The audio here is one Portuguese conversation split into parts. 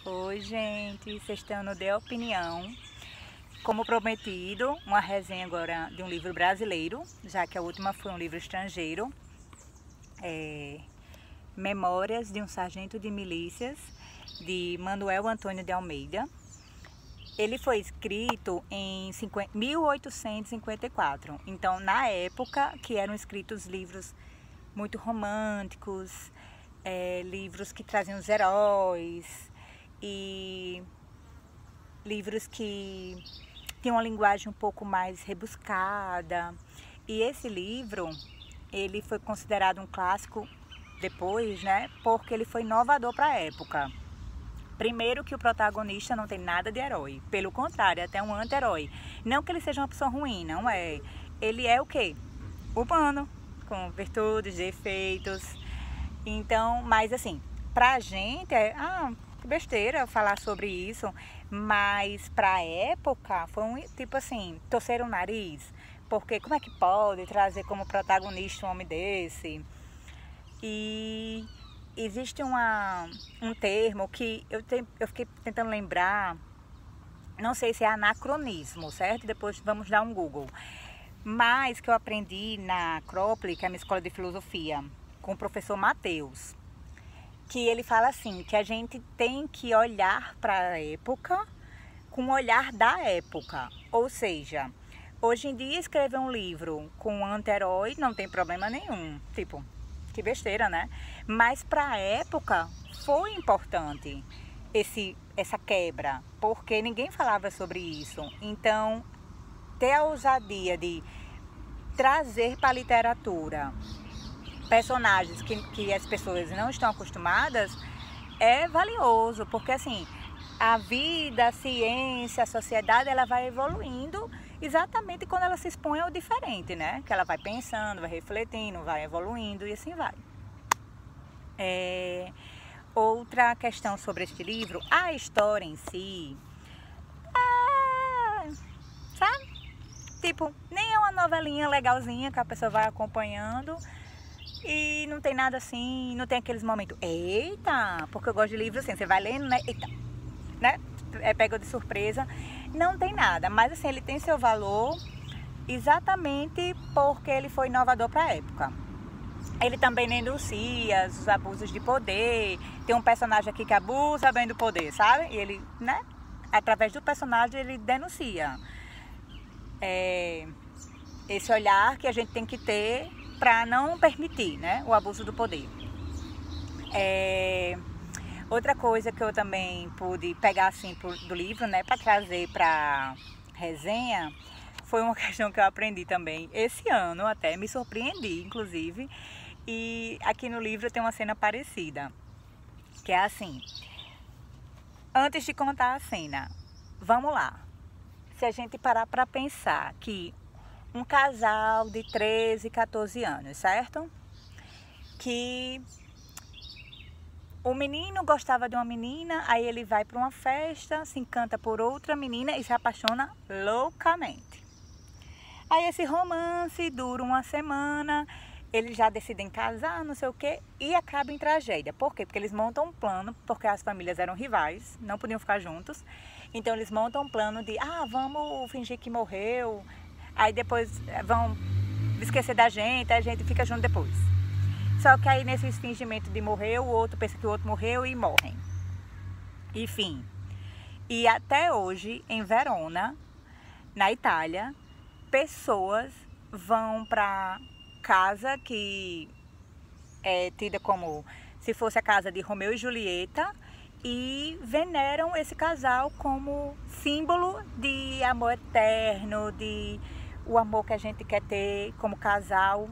Oi, gente, vocês estão no De Opinião. Como prometido, uma resenha agora de um livro brasileiro, já que a última foi um livro estrangeiro. Memórias de um Sargento de Milícias, de Manuel Antônio de Almeida. Ele foi escrito em 1854, então na época que eram escritos livros muito românticos, livros que traziam os heróis e livros que tinham uma linguagem um pouco mais rebuscada. E esse livro, ele foi considerado um clássico depois, né, porque ele foi inovador para a época. Primeiro que o protagonista não tem nada de herói, pelo contrário, é até um anti-herói. Não que ele seja uma pessoa ruim, não é. Ele é o quê? Humano, com virtudes, defeitos. Então, mas assim, pra gente que besteira falar sobre isso, mas pra época foi um tipo assim, torcer o nariz, porque como é que pode trazer como protagonista um homem desse? E existe um termo que eu fiquei tentando lembrar, não sei se é anacronismo, certo? Depois vamos dar um Google. Mas que eu aprendi na Acrópole, que é a minha escola de filosofia, com o professor Matheus, que ele fala assim, que a gente tem que olhar para a época com o olhar da época. Ou seja, hoje em dia escrever um livro com um anti-herói não tem problema nenhum, tipo, que besteira, né? Mas para a época foi importante essa quebra, porque ninguém falava sobre isso. Então, ter a ousadia de trazer para a literatura personagens que as pessoas não estão acostumadas é valioso, porque assim, a vida, a ciência, a sociedade, ela vai evoluindo exatamente quando ela se expõe ao diferente, né? Que ela vai pensando, vai refletindo, vai evoluindo e assim vai. Outra questão sobre este livro, a história em si, sabe? Tipo, nem é uma novelinha legalzinha que a pessoa vai acompanhando e não tem nada assim, não tem aqueles momentos, eita, porque eu gosto de livro assim, você vai lendo, né? Eita, né? É pego de surpresa. Não tem nada, mas assim, ele tem seu valor exatamente porque ele foi inovador para a época. Ele também denuncia os abusos de poder. Tem um personagem aqui que abusa bem do poder, sabe? E ele, né? Através do personagem ele denuncia esse olhar que a gente tem que ter para não permitir, né, o abuso do poder. Outra coisa que eu também pude pegar assim do livro, né, para trazer para resenha, foi uma questão que eu aprendi também esse ano, até me surpreendi, inclusive. E aqui no livro tem uma cena parecida, que é assim: antes de contar a cena, vamos lá. Se a gente parar para pensar que um casal de 13, 14 anos, certo? Que o menino gostava de uma menina, aí ele vai para uma festa, se encanta por outra menina e se apaixona loucamente. Aí esse romance dura uma semana, eles já decidem casar, não sei o quê, e acaba em tragédia. Por quê? Porque eles montam um plano, porque as famílias eram rivais, não podiam ficar juntos. Então eles montam um plano de, vamos fingir que morreu, aí depois vão esquecer da gente, a gente fica junto depois. Só que aí nesse fingimento de morrer, o outro pensa que o outro morreu e morrem. Enfim. E até hoje, em Verona, na Itália, pessoas vão para casa que é tida como se fosse a casa de Romeu e Julieta e veneram esse casal como símbolo de amor eterno, de o amor que a gente quer ter como casal.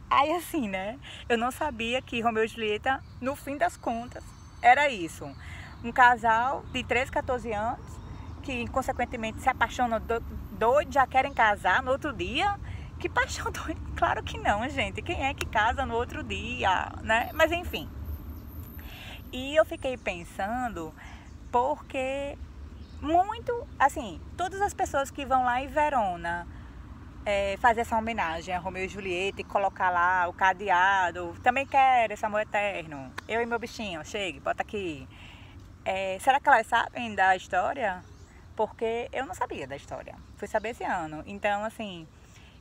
Aí assim, né? Eu não sabia que Romeu e Julieta, no fim das contas, era isso. Um casal de 13, 14 anos, que consequentemente se apaixonam doido, já querem casar no outro dia. Que paixão doida? Claro que não, gente. Quem é que casa no outro dia, né? Mas enfim. E eu fiquei pensando, porque muito, assim, todas as pessoas que vão lá em Verona fazer essa homenagem a Romeu e Julieta e colocar lá o cadeado, também quero esse amor eterno, eu e meu bichinho, chegue, bota aqui. será que elas sabem da história? Porque eu não sabia da história, fui saber esse ano. Então, assim,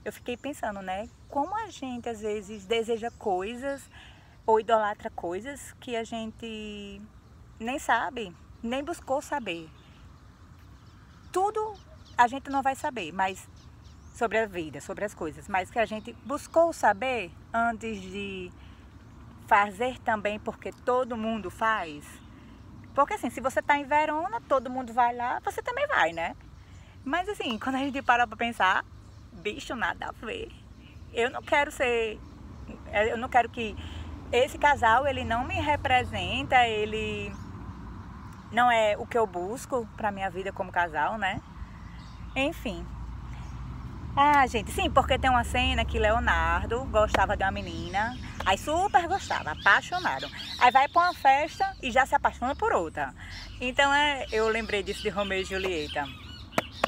eu fiquei pensando, né? Como a gente às vezes deseja coisas ou idolatra coisas que a gente nem sabe, nem buscou saber. Tudo a gente não vai saber, mas sobre a vida, sobre as coisas, mas que a gente buscou saber antes de fazer também, porque todo mundo faz. Porque assim, se você está em Verona, todo mundo vai lá, você também vai, né? Mas assim, quando a gente para pra pensar, bicho, nada a ver. Eu não quero que esse casal, ele não me representa, ele não é o que eu busco pra minha vida como casal, né? Enfim. Ah, gente, sim, porque tem uma cena que Leonardo gostava de uma menina, aí super gostava, apaixonado. Aí vai pra uma festa e já se apaixona por outra. Então eu lembrei disso de Romeu e Julieta.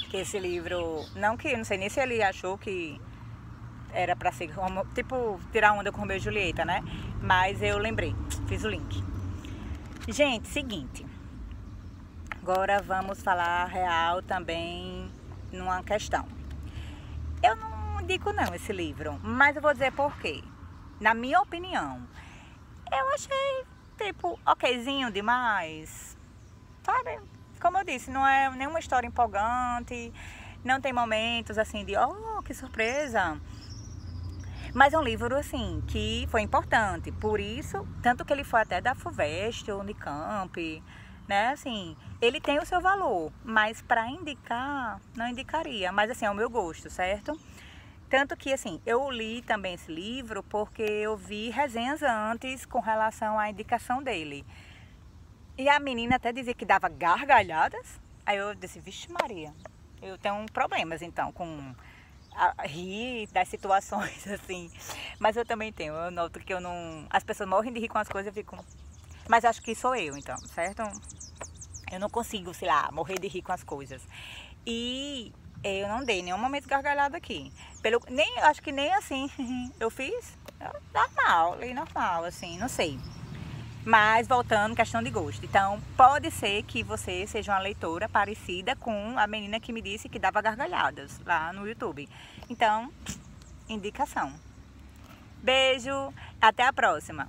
Que esse livro, não sei nem se ele achou que era pra ser, tipo, tirar onda com Romeu e Julieta, né? Mas eu lembrei, fiz o link. Gente, seguinte. Agora vamos falar real também numa questão. Eu não indico não esse livro, mas eu vou dizer por quê. Na minha opinião, eu achei, tipo, okzinho demais, sabe? Como eu disse, não é nenhuma história empolgante, não tem momentos assim de, oh, que surpresa. Mas é um livro, assim, que foi importante, por isso, tanto que ele foi até da FUVEST, Unicamp, né, assim, ele tem o seu valor, mas para indicar, não indicaria, mas assim, é o meu gosto, certo? Tanto que, assim, eu li também esse livro porque eu vi resenhas antes com relação à indicação dele. E a menina até dizia que dava gargalhadas, aí eu disse, vixe Maria, eu tenho problemas então com rir das situações, assim, mas eu também tenho, eu noto que eu não, as pessoas morrem de rir com as coisas, eu fico, mas acho que sou eu então, certo? Eu não consigo, sei lá, morrer de rir com as coisas. E eu não dei nenhum momento gargalhado aqui. Acho que nem assim eu fiz. Normal, li normal, assim, não sei. Mas voltando, questão de gosto. Então, pode ser que você seja uma leitora parecida com a menina que me disse que dava gargalhadas lá no YouTube. Então, indicação. Beijo, até a próxima.